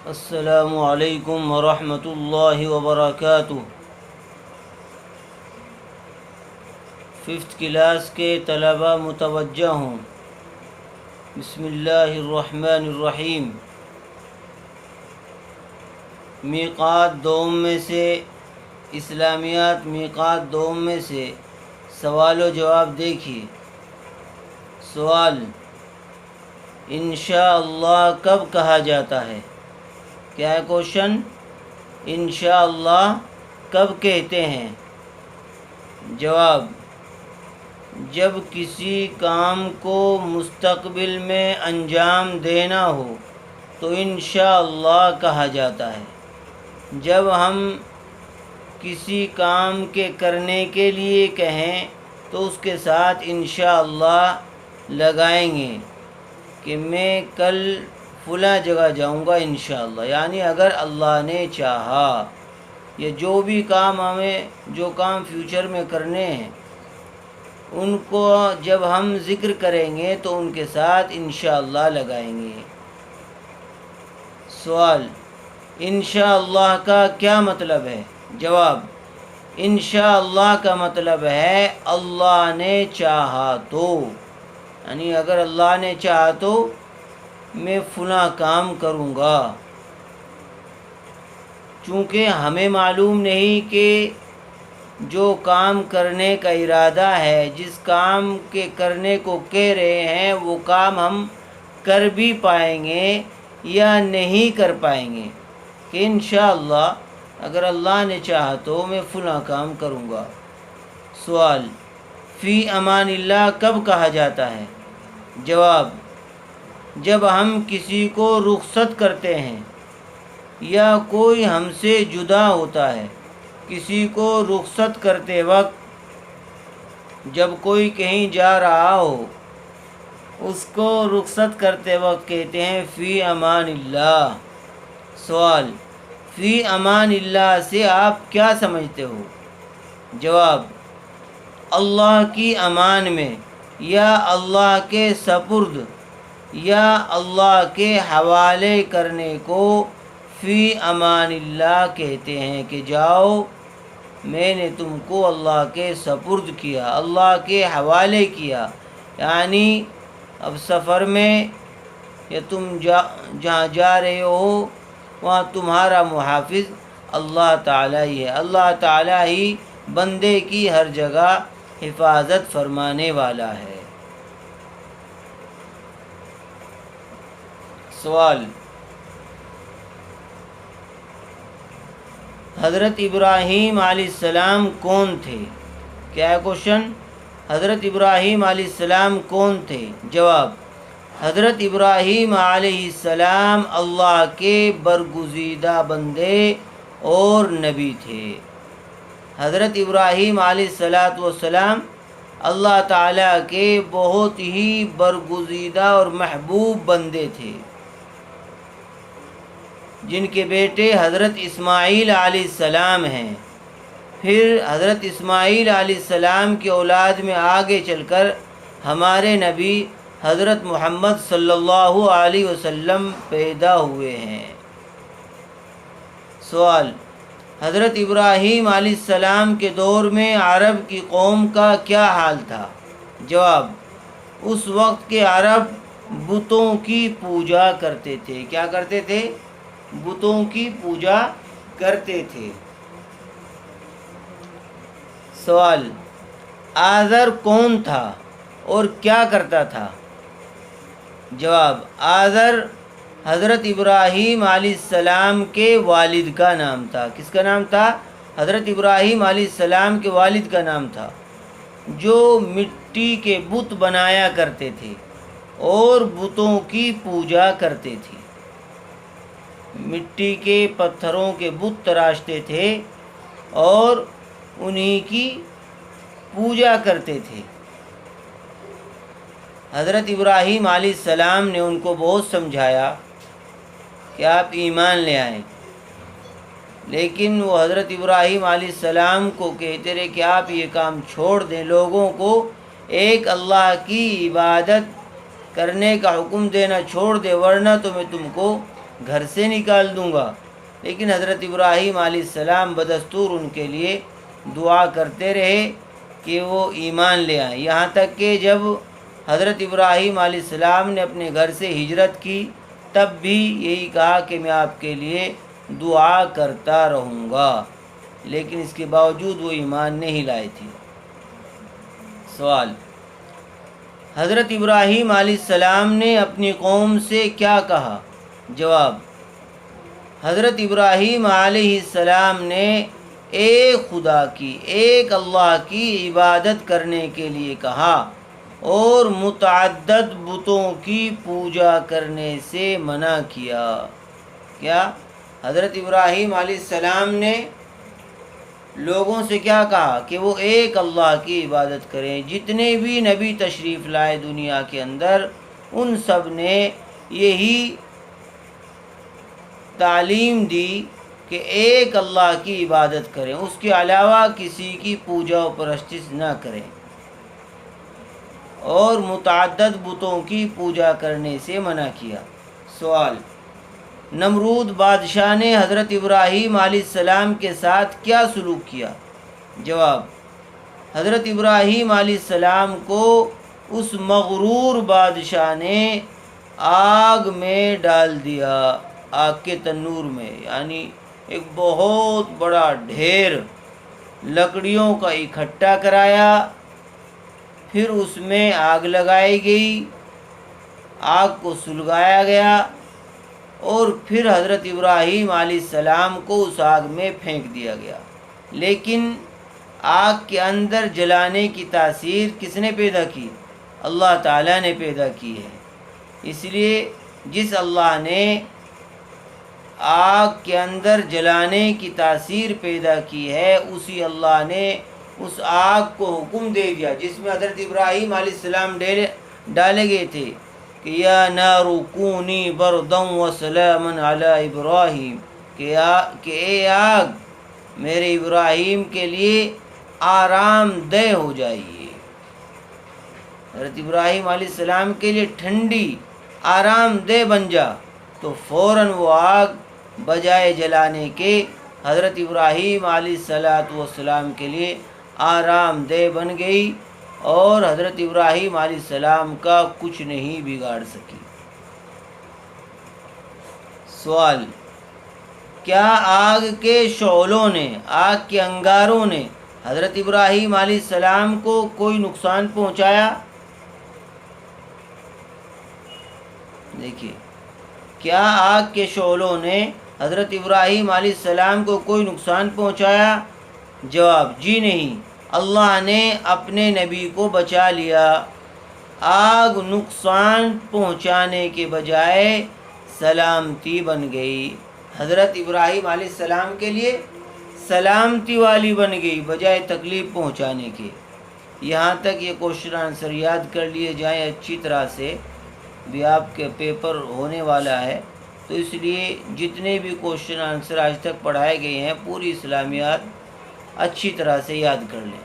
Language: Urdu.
السلام علیکم ورحمۃ اللہ وبرکاتہ۔ ففتھ کلاس کے طلبہ متوجہ ہوں۔ بسم اللہ الرحمن الرحیم۔ میقات دوم میں سے اسلامیات میقات دوم میں سے سوال و جواب دیکھیے۔ سوال: انشاءاللہ کب کہا جاتا ہے؟ کیا ہے کوشچن؟ انشاءاللہ کب کہتے ہیں؟ جواب: جب کسی کام کو مستقبل میں انجام دینا ہو تو انشاءاللہ کہا جاتا ہے۔ جب ہم کسی کام کے کرنے کے لیے کہیں تو اس کے ساتھ انشاءاللہ لگائیں گے کہ میں کل فلاں جگہ جاؤں گا انشاءاللہ، یعنی اگر اللہ نے چاہا۔ یہ جو بھی کام جو کام فیوچر میں کرنے ہیں ان کو جب ہم ذکر کریں گے تو ان کے ساتھ انشاءاللہ لگائیں گے۔ سوال: انشاءاللہ کا کیا مطلب ہے؟ جواب: انشاءاللہ کا مطلب ہے اللہ نے چاہا تو، یعنی اگر اللہ نے چاہا تو میں فلاں کام کروں گا۔ چونکہ ہمیں معلوم نہیں کہ جو کام کرنے کا ارادہ ہے، جس کام کے کرنے کو کہہ رہے ہیں، وہ کام ہم کر بھی پائیں گے یا نہیں کر پائیں گے، کہ انشاءاللہ اگر اللہ نے چاہا تو میں فلاں کام کروں گا۔ سوال: فی امان اللہ کب کہا جاتا ہے؟ جواب: جب ہم کسی کو رخصت کرتے ہیں یا کوئی ہم سے جدا ہوتا ہے۔ کسی کو رخصت کرتے وقت، جب کوئی کہیں جا رہا ہو، اس کو رخصت کرتے وقت کہتے ہیں فی امان اللہ۔ سوال: فی امان اللہ سے آپ کیا سمجھتے ہو؟ جواب: اللہ کی امان میں یا اللہ کے سپرد یا اللہ کے حوالے کرنے کو فی امان اللہ کہتے ہیں، کہ جاؤ میں نے تم کو اللہ کے سپرد کیا، اللہ کے حوالے کیا، یعنی اب سفر میں یا تم جہاں جا رہے ہو وہاں تمہارا محافظ اللہ تعالیٰ ہی ہے۔ اللہ تعالیٰ ہی بندے کی ہر جگہ حفاظت فرمانے والا ہے۔ سوال: حضرت ابراہیم علیہ السلام کون تھے؟ کیا ہے کوشچن؟ حضرت ابراہیم علیہ السلام کون تھے؟ جواب: حضرت ابراہیم علیہ السلام اللہ کے برگزیدہ بندے اور نبی تھے۔ حضرت ابراہیم علیہ السلام اللہ تعالیٰ کے بہت ہی برگزیدہ اور محبوب بندے تھے، جن کے بیٹے حضرت اسماعیل علیہ السلام ہیں۔ پھر حضرت اسماعیل علیہ السلام کی اولاد میں آگے چل کر ہمارے نبی حضرت محمد صلی اللہ علیہ وسلم پیدا ہوئے ہیں۔ سوال: حضرت ابراہیم علیہ السلام کے دور میں عرب کی قوم کا کیا حال تھا؟ جواب: اس وقت کے عرب بتوں کی پوجا کرتے تھے۔ کیا کرتے تھے؟ بتوں کی پوجا کرتے تھے۔ سوال: آزر کون تھا اور کیا کرتا تھا؟ جواب: آزر حضرت ابراہیم علیہ السلام کے والد کا نام تھا۔ کس کا نام تھا؟ حضرت ابراہیم علیہ السلام کے والد کا نام تھا، جو مٹی کے بت بنایا کرتے تھے اور بتوں کی پوجا کرتے تھے۔ مٹی کے پتھروں کے بت تراشتے تھے اور انہی کی پوجا کرتے تھے۔ حضرت ابراہیم علیہ السلام نے ان کو بہت سمجھایا کہ آپ ایمان لے آئیں، لیکن وہ حضرت ابراہیم علیہ السلام کو کہتے رہے کہ آپ یہ کام چھوڑ دیں، لوگوں کو ایک اللہ کی عبادت کرنے کا حکم دینا چھوڑ دیں، ورنہ تو میں تم کو گھر سے نکال دوں گا۔ لیکن حضرت ابراہیم علیہ السلام بدستور ان کے لیے دعا کرتے رہے کہ وہ ایمان لے آئیں، یہاں تک کہ جب حضرت ابراہیم علیہ السلام نے اپنے گھر سے ہجرت کی تب بھی یہی کہا کہ میں آپ کے لیے دعا کرتا رہوں گا، لیکن اس کے باوجود وہ ایمان نہیں لائے تھے۔ سوال: حضرت ابراہیم علیہ السلام نے اپنی قوم سے کیا کہا؟ جواب: حضرت ابراہیم علیہ السلام نے ایک خدا کی، ایک اللہ کی عبادت کرنے کے لیے کہا اور متعدد بتوں کی پوجا کرنے سے منع کیا۔ کیا حضرت ابراہیم علیہ السلام نے لوگوں سے کیا کہا؟ کہ وہ ایک اللہ کی عبادت کریں۔ جتنے بھی نبی تشریف لائے دنیا کے اندر ان سب نے یہی تعلیم دی کہ ایک اللہ کی عبادت کریں، اس کے علاوہ کسی کی پوجا و پرستش نہ کریں، اور متعدد بتوں کی پوجا کرنے سے منع کیا۔ سوال: نمرود بادشاہ نے حضرت ابراہیم علیہ السلام کے ساتھ کیا سلوک کیا؟ جواب: حضرت ابراہیم علیہ السلام کو اس مغرور بادشاہ نے آگ میں ڈال دیا، آگ کے تنور میں، یعنی ایک بہت بڑا ڈھیر لکڑیوں کا اکٹھا کرایا، پھر اس میں آگ لگائی گئی، آگ کو سلگایا گیا اور پھر حضرت ابراہیم علیہ السلام کو اس آگ میں پھینک دیا گیا۔ لیکن آگ کے اندر جلانے کی تاثیر کس نے پیدا کی؟ اللہ تعالیٰ نے پیدا کی ہے۔ اس لیے جس اللہ نے آگ کے اندر جلانے کی تاثیر پیدا کی ہے، اسی اللہ نے اس آگ کو حکم دے دیا جس میں حضرت ابراہیم علیہ السلام ڈالے گئے تھے کہ یا نار کونی بردا وسلاما علی ابراہیم، کہ اے آگ میرے ابراہیم کے لیے آرام دہ ہو جائیے، حضرت ابراہیم علیہ السلام کے لیے ٹھنڈی آرام دہ بن جا۔ تو فوراً وہ آگ بجائے جلانے کے حضرت ابراہیم علیہ السلام کے لیے آرام دہ بن گئی اور حضرت ابراہیم علیہ السلام کا کچھ نہیں بگاڑ سکی۔ سوال: کیا آگ کے شعلوں نے، آگ کے انگاروں نے حضرت ابراہیم علیہ السلام کو کوئی نقصان پہنچایا؟ دیکھیے، کیا آگ کے شعلوں نے حضرت ابراہیم علیہ السلام کو کوئی نقصان پہنچایا؟ جواب: جی نہیں، اللہ نے اپنے نبی کو بچا لیا۔ آگ نقصان پہنچانے کے بجائے سلامتی بن گئی، حضرت ابراہیم علیہ السلام کے لیے سلامتی والی بن گئی بجائے تکلیف پہنچانے کے۔ یہاں تک یہ کوشچن آنسر یاد کر لیے جائیں اچھی طرح سے، بھی آپ کے پیپر ہونے والا ہے، تو اس لیے جتنے بھی کوشچن آنسر آج تک پڑھائے گئے ہیں پوری اسلامیات اچھی طرح سے یاد کر لیں۔